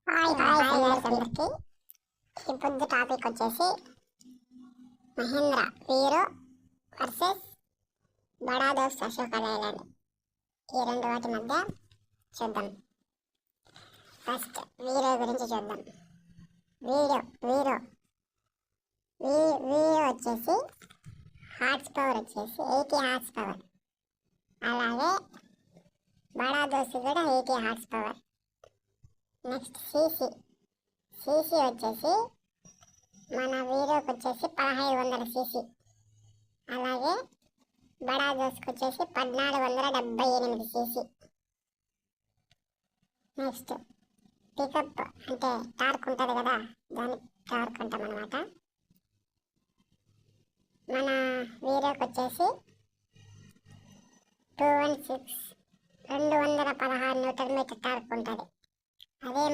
Hi hi guys అందరికి. ఇప్పుడు topic వచ్చేసి మహేంద్ర వీరో వర్సెస్ బడా దోస్త్ అశోక్ లేలాండ్. ఈ రెండు వాటి మధ్య చూద్దాం. ఫస్ట్ వీరో గురించి చూద్దాం. వీరో వచ్చేసి హార్స్ పవర్ వచ్చేసి 80 హార్స్ పవర్. అలాగే బడా దోస్త్ కూడా 80 హార్స్ పవర్. నెక్స్ట్ సీసీ వచ్చేసి మన వీరోకి వచ్చేసి 1500 సీసీ. అలాగే బడా దోస్కి వచ్చేసి 1478 సీసీ. నెక్స్ట్ పికప్ అంటే టార్క్ ఉంటుంది కదా, దాని టార్క్ అంటాం అనమాట. మన వీరోకి వచ్చేసి 216 216 న్యూటన్ మీటర్ టార్క్ ఉంటుంది. అదే